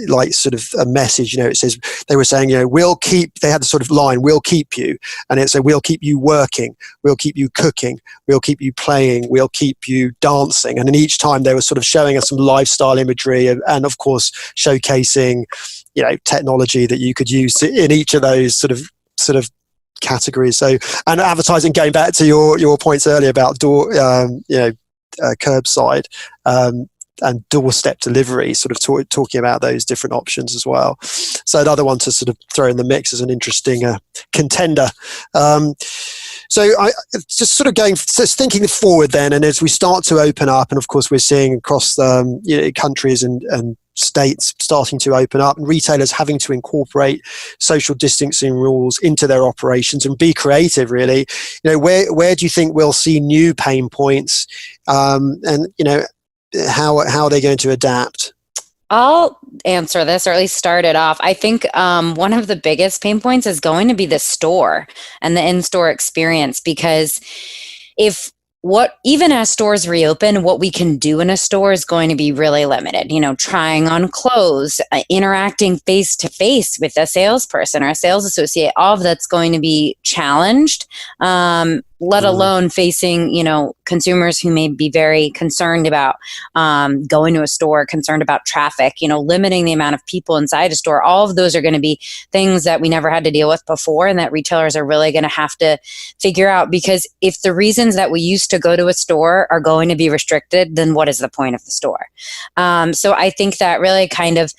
like sort of a message, it says, they were saying, they had the sort of line, we'll keep you. And it said, we'll keep you working, we'll keep you cooking, we'll keep you playing, we'll keep you dancing. And then each time they were sort of showing us some lifestyle imagery and of course, showcasing, technology that you could use in each of those sort of categories. So, and advertising, going back to your points earlier about curbside, and doorstep delivery, sort of talking about those different options as well. So another one to sort of throw in the mix as an interesting contender. So I just sort of thinking forward then, and as we start to open up, and of course we're seeing across countries and states starting to open up, and retailers having to incorporate social distancing rules into their operations and be creative, really. Where do you think we'll see new pain points, and how are they going to adapt?
I'll answer this, or at least start it off. I think one of the biggest pain points is going to be the store and the in-store experience, because even as stores reopen, what we can do in a store is going to be really limited. Trying on clothes, interacting face to face with a salesperson or a sales associate, all of that's going to be challenged. Let alone facing, consumers who may be very concerned about going to a store, concerned about traffic, limiting the amount of people inside a store. All of those are going to be things that we never had to deal with before, and that retailers are really going to have to figure out, because if the reasons that we used to go to a store are going to be restricted, then what is the point of the store? So I think that really kind of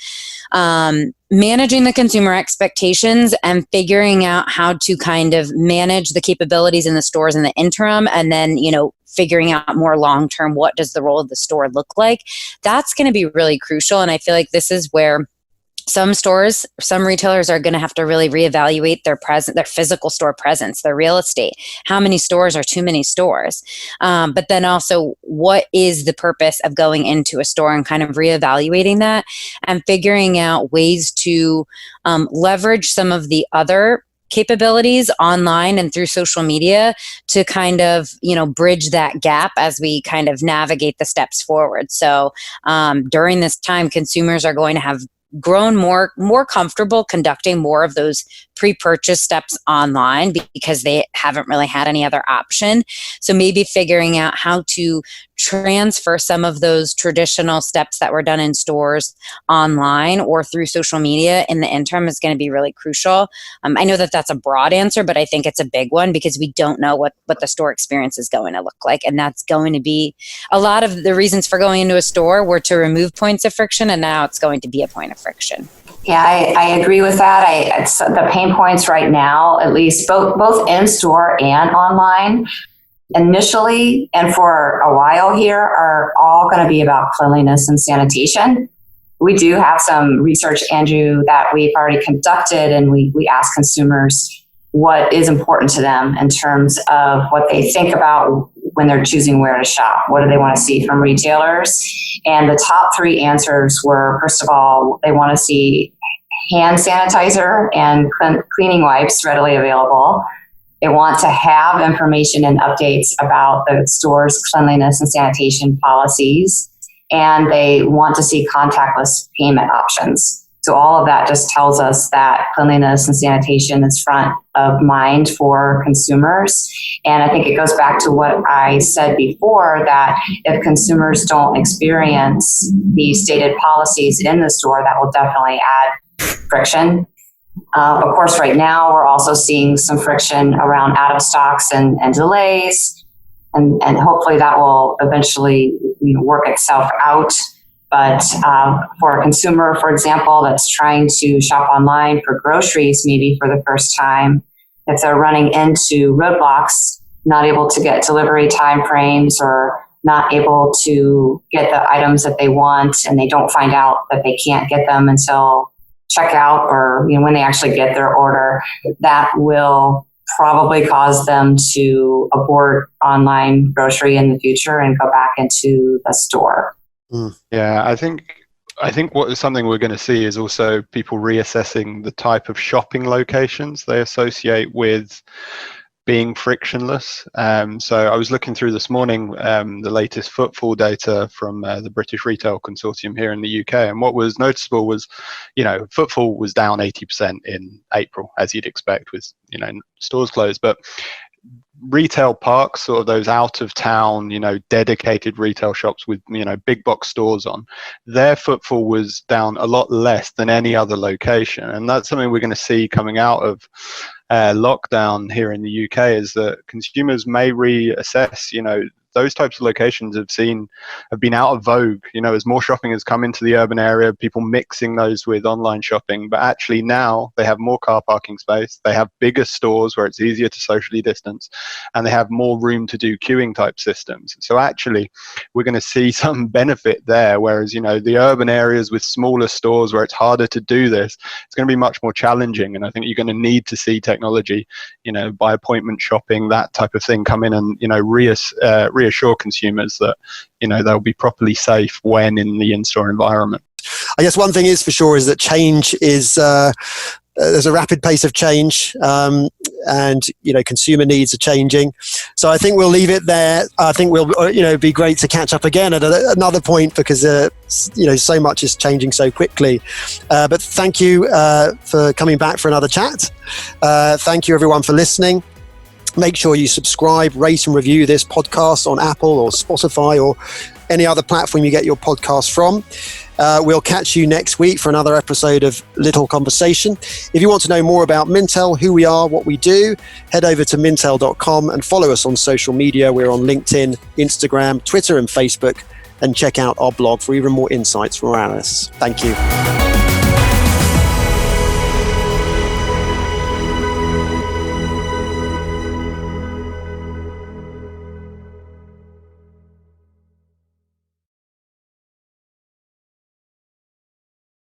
managing the consumer expectations and figuring out how to kind of manage the capabilities in the stores in the interim, and then, figuring out more long-term, what does the role of the store look like? That's going to be really crucial. And I feel like this is where some retailers are going to have to really reevaluate their physical store presence, their real estate. How many stores are too many stores? But then also, what is the purpose of going into a store, and kind of reevaluating that and figuring out ways to leverage some of the other capabilities online and through social media to kind of, bridge that gap as we kind of navigate the steps forward. So during this time, consumers are going to have grown more comfortable conducting more of those pre-purchase steps online, because they haven't really had any other option. So maybe figuring out how to transfer some of those traditional steps that were done in stores online or through social media in the interim is going to be really crucial. I know that that's a broad answer, but I think it's a big one, because we don't know what the store experience is going to look like. And that's going to be a lot of the reasons for going into a store were to remove points of friction, and now it's going to be a point of friction.
Yeah, I agree with that. The pain points right now, at least both in store and online, initially and for a while here, are all going to be about cleanliness and sanitation. We do have some research, Andrew, that we've already conducted, and we ask consumers what is important to them in terms of what they think about when they're choosing where to shop. What do they want to see from retailers? And the top 3 answers were, first of all, they want to see hand sanitizer and cleaning wipes readily available. They want to have information and updates about the store's cleanliness and sanitation policies, and they want to see contactless payment options. So all of that just tells us that cleanliness and sanitation is front of mind for consumers. And I think it goes back to what I said before, that if consumers don't experience the stated policies in the store, that will definitely add friction. Of course, right now we're also seeing some friction around out of stocks and delays, and hopefully that will eventually work itself out. But for a consumer, for example, that's trying to shop online for groceries, maybe for the first time, if they're running into roadblocks, not able to get delivery time frames or not able to get the items that they want, and they don't find out that they can't get them until checkout or when they actually get their order, that will probably cause them to abort online grocery in the future and go back into the store.
Yeah, I think what is something we're going to see is also people reassessing the type of shopping locations they associate with being frictionless. So I was looking through this morning the latest footfall data from the British Retail Consortium here in the UK, and what was noticeable was, footfall was down 80% in April, as you'd expect with stores closed, but retail parks, sort of those out of town, dedicated retail shops with, big box stores on, their footfall was down a lot less than any other location. And that's something we're going to see coming out of lockdown here in the UK, is that consumers may reassess, those types of locations have been out of vogue, as more shopping has come into the urban area, people mixing those with online shopping. But actually now they have more car parking space, they have bigger stores where it's easier to socially distance, and they have more room to do queuing type systems. So actually we're going to see some benefit there, whereas, the urban areas with smaller stores where it's harder to do this, it's going to be much more challenging. And I think you're going to need to see technology, by appointment shopping, that type of thing, come in and, reassure consumers that they'll be properly safe when in the in-store environment.
I guess one thing is for sure is that change is there's a rapid pace of change, and consumer needs are changing. So I think we'll leave it there. I think we'll be great to catch up again at another point, because so much is changing so quickly. But thank you for coming back for another chat. Thank you everyone for listening. Make sure you subscribe, rate and review this podcast on Apple or Spotify or any other platform you get your podcast from. We'll catch you next week for another episode of Little Conversation. If you want to know more about Mintel, who we are, what we do, head over to mintel.com and follow us on social media. We're on LinkedIn, Instagram, Twitter and Facebook, and check out our blog for even more insights from our analysts. Thank you.